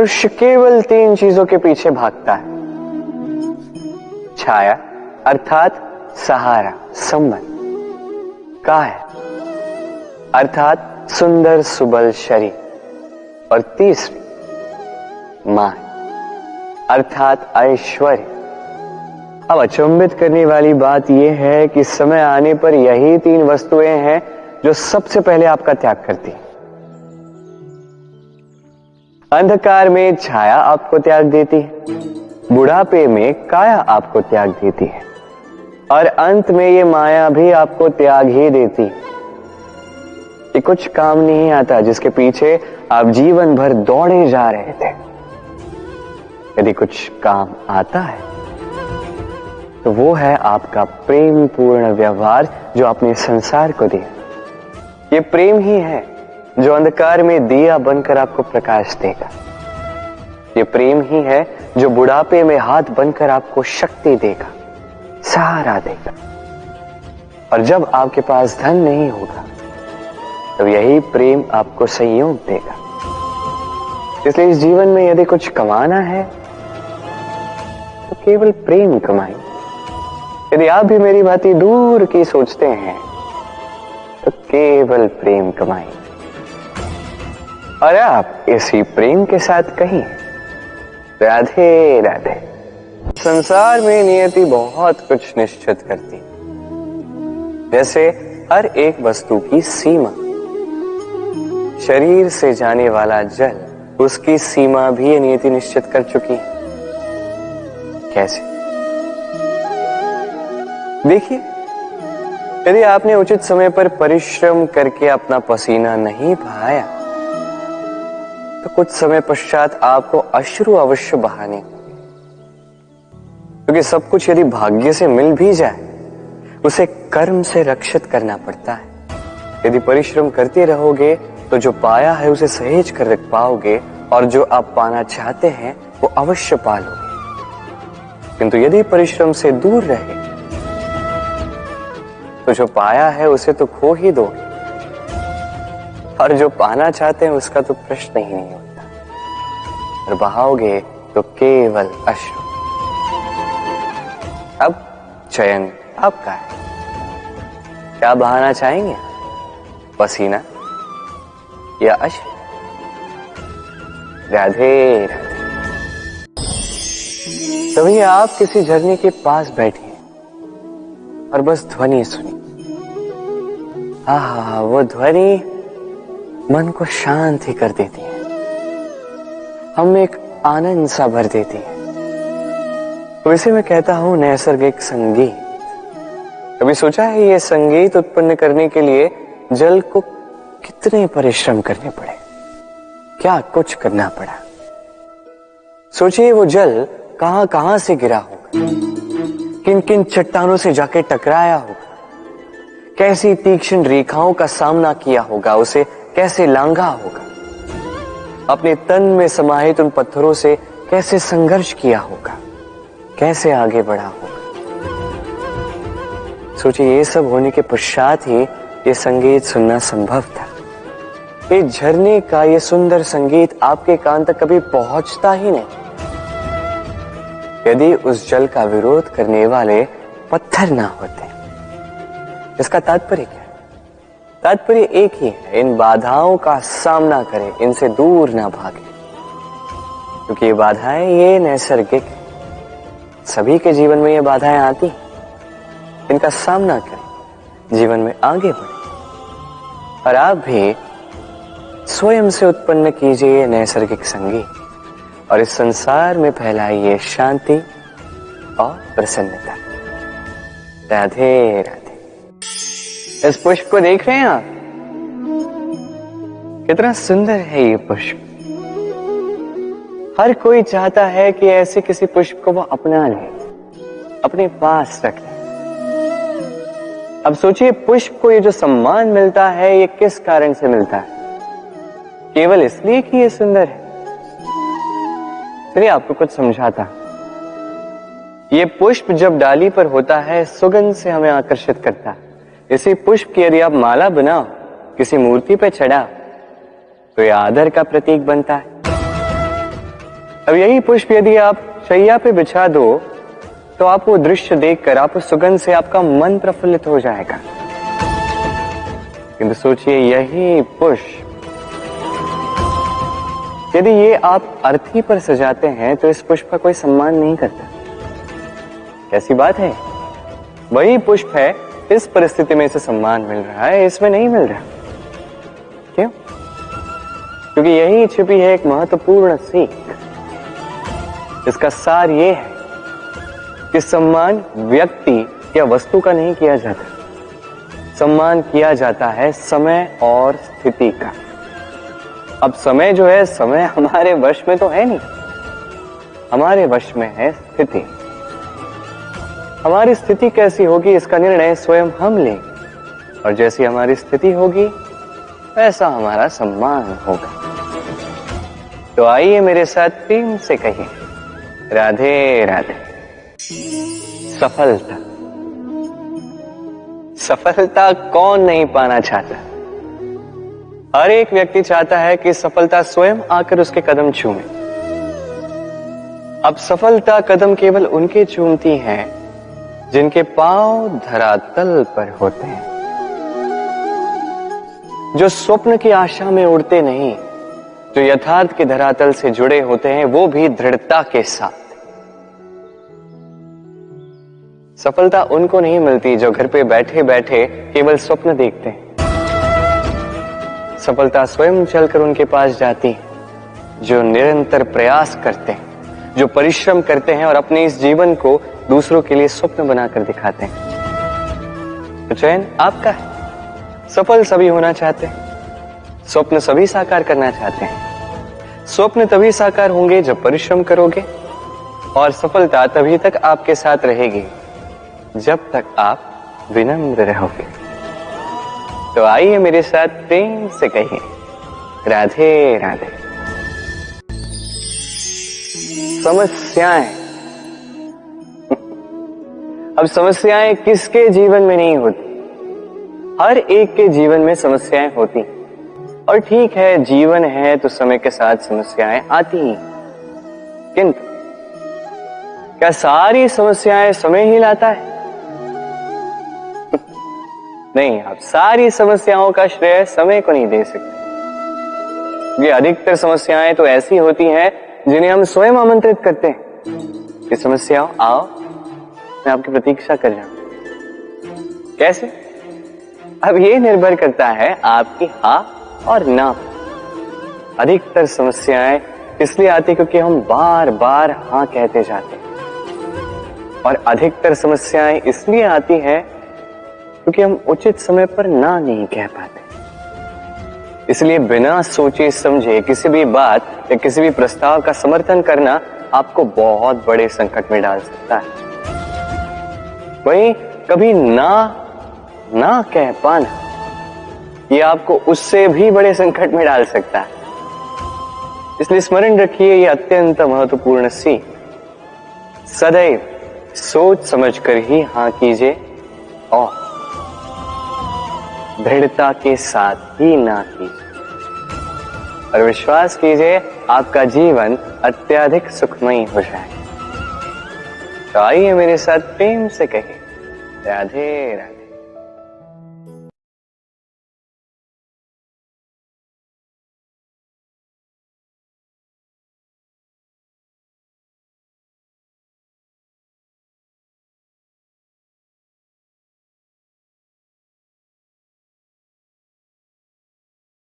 मनुष्य केवल 3 चीजों के पीछे भागता है। छाया अर्थात सहारा, संबंध। काया अर्थात सुंदर सुबल शरीर। और तीसरी मान अर्थात ऐश्वर्य। अब अचंभित करने वाली बात यह है कि समय आने पर यही 3 वस्तुएं हैं जो सबसे पहले आपका त्याग करती है। अंधकार में छाया आपको त्याग देती है, बुढ़ापे में काया आपको त्याग देती है, और अंत में ये माया भी आपको त्याग ही देती है। ये कुछ काम नहीं आता जिसके पीछे आप जीवन भर दौड़े जा रहे थे। यदि कुछ काम आता है तो वो है आपका प्रेम पूर्ण व्यवहार जो आपने संसार को दिया। ये प्रेम ही है जो अंधकार में दिया बनकर आपको प्रकाश देगा। ये प्रेम ही है जो बुढ़ापे में हाथ बनकर आपको शक्ति देगा, सहारा देगा। और जब आपके पास धन नहीं होगा तो यही प्रेम आपको संयोग देगा। इसलिए इस जीवन में यदि कुछ कमाना है तो केवल प्रेम कमाएं। यदि आप भी मेरी बातें दूर की सोचते हैं तो केवल प्रेम कमाएं। और आप इसी प्रेम के साथ कहीं राधे राधे। संसार में नियति बहुत कुछ निश्चित करती है, जैसे हर एक वस्तु की सीमा। शरीर से जाने वाला जल, उसकी सीमा भी ये नियति निश्चित कर चुकी है। कैसे? देखिए, यदि आपने उचित समय पर परिश्रम करके अपना पसीना नहीं बहाया तो कुछ समय पश्चात आपको अश्रु अवश्य बहाने होंगे। क्योंकि सब कुछ यदि भाग्य से मिल भी जाए उसे कर्म से रक्षित करना पड़ता है। यदि परिश्रम करते रहोगे तो जो पाया है उसे सहेज कर रख पाओगे, और जो आप पाना चाहते हैं वो अवश्य पालोगे। किंतु यदि परिश्रम से दूर रहे तो जो पाया है उसे तो खो ही दोगे, और जो पाना चाहते हैं उसका तो प्रश्न ही नहीं होता, और बहाओगे तो केवल अश्रु। अब चयन आपका है। क्या बहाना चाहेंगे? पसीना या अश्रु? राधे राधे। तभी आप किसी झरने के पास बैठे और बस ध्वनि सुनी। आहा, वो ध्वनि मन को शांत ही कर देती है, हम एक आनंद सा भर देती है। तो इसे मैं कहता हूं नैसर्गिक संगीत। कभी सोचा है ये संगीत उत्पन्न करने के लिए जल को कितने परिश्रम करने पड़े, क्या कुछ करना पड़ा? सोचिए वो जल कहां कहां से गिरा होगा, किन किन चट्टानों से जाके टकराया होगा, कैसी तीक्ष्ण रेखाओं का सामना किया होगा, उसे कैसे लांघा होगा, अपने तन में समाहित उन पत्थरों से कैसे संघर्ष किया होगा, कैसे आगे बढ़ा होगा। सोचिए ये सब होने के पश्चात ही ये संगीत सुनना संभव था। ये झरने का ये सुंदर संगीत आपके कान तक कभी पहुंचता ही नहीं यदि उस जल का विरोध करने वाले पत्थर ना होते। इसका तात्पर्य क्या है? तात्पर्य एक ही है, इन बाधाओं का सामना करें, इनसे दूर ना भागे। क्योंकि ये बाधाएं ये नैसर्गिक है, सभी के जीवन में ये बाधाएं आती हैं। इनका सामना करें, जीवन में आगे बढ़े, और आप भी स्वयं से उत्पन्न कीजिए ये नैसर्गिक संगीत, और इस संसार में फैलाइए शांति और प्रसन्नता। राधे राधे। इस पुष्प को देख रहे हैं आप? कितना सुंदर है ये पुष्प। हर कोई चाहता है कि ऐसे किसी पुष्प को वो अपना ले, अपने पास रख ले। अब सोचिए पुष्प को ये जो सम्मान मिलता है ये किस कारण से मिलता है? केवल इसलिए कि ये सुंदर है? चलिए आपको कुछ समझाता। ये पुष्प जब डाली पर होता है सुगंध से हमें आकर्षित करता है। इसी पुष्प की यदि आप माला बनाओ, किसी मूर्ति पर चढ़ाओ, तो ये आदर का प्रतीक बनता है। अब यही पुष्प यदि आप शैया पे बिछा दो तो आप वो दृश्य देखकर, आप उस सुगंध से आपका मन प्रफुल्लित हो जाएगा। किंतु सोचिए, यही पुष्प यदि ये आप अर्थी पर सजाते हैं तो इस पुष्प का कोई सम्मान नहीं करता। कैसी बात है? वही पुष्प है, इस परिस्थिति में इसे सम्मान मिल रहा है, इसमें नहीं मिल रहा। क्यों? क्योंकि यही छिपी है एक महत्वपूर्ण सीख। इसका सार ये है कि सम्मान व्यक्ति या वस्तु का नहीं किया जाता, सम्मान किया जाता है समय और स्थिति का। अब समय जो है, समय हमारे वश में तो है नहीं, हमारे वश में है स्थिति। हमारी स्थिति कैसी होगी इसका निर्णय स्वयं हम लेंगे, और जैसी हमारी स्थिति होगी वैसा हमारा सम्मान होगा। तो आइए मेरे साथ प्रेम से कहिए, राधे राधे। सफलता, सफलता कौन नहीं पाना चाहता? हर एक व्यक्ति चाहता है कि सफलता स्वयं आकर उसके कदम चूमे। अब सफलता कदम केवल उनके चूमती है जिनके पांव धरातल पर होते हैं, जो स्वप्न की आशा में उड़ते नहीं, जो यथार्थ के धरातल से जुड़े होते हैं, वो भी दृढ़ता के साथ। सफलता उनको नहीं मिलती जो घर पे बैठे बैठे केवल स्वप्न देखते हैं। सफलता स्वयं चलकर उनके पास जाती है, जो निरंतर प्रयास करते हैं, जो परिश्रम करते हैं और अपने इस जीवन को दूसरों के लिए स्वप्न बनाकर दिखाते हैं। तो चयन आपका है। सफल सभी होना चाहते हैं, स्वप्न सभी साकार करना चाहते हैं। स्वप्न तभी साकार होंगे जब परिश्रम करोगे, और सफलता तभी तक आपके साथ रहेगी जब तक आप विनम्र रहोगे। तो आइए मेरे साथ प्रेम से कहिए, राधे राधे। समस्याएं, अब समस्याएं किसके जीवन में नहीं होती? हर एक के जीवन में समस्याएं होती, और ठीक है, जीवन है तो समय के साथ समस्याएं आती ही। किंतु क्या सारी समस्याएं समय ही लाता है? नहीं, आप सारी समस्याओं का श्रेय समय को नहीं दे सकते। ये अधिकतर समस्याएं तो ऐसी होती हैं जिन्हें हम स्वयं आमंत्रित करते हैं कि समस्याओं आओ, मैं आपकी प्रतीक्षा कर रहा हूं। कैसे? अब ये निर्भर करता है आपकी हाँ और ना। अधिकतर समस्याएं इसलिए आती क्योंकि हम बार बार हाँ कहते जाते हैं, और अधिकतर समस्याएं इसलिए आती हैं क्योंकि हम उचित समय पर ना नहीं कह पाते। इसलिए बिना सोचे समझे किसी भी बात या किसी भी प्रस्ताव का समर्थन करना आपको बहुत बड़े संकट में डाल सकता है। वहीं कभी ना कह पाना, ये आपको उससे भी बड़े संकट में डाल सकता है। इसलिए स्मरण रखिए, ये अत्यंत महत्वपूर्ण सीख। सदैव सोच समझकर ही हाँ कीजिए, और दृढ़ता के साथ ही ना कीजिए, और विश्वास कीजिए आपका जीवन अत्यधिक सुखमयी हो जाए। तो आइए मेरे साथ प्रेम से कहिए, राधे राधे।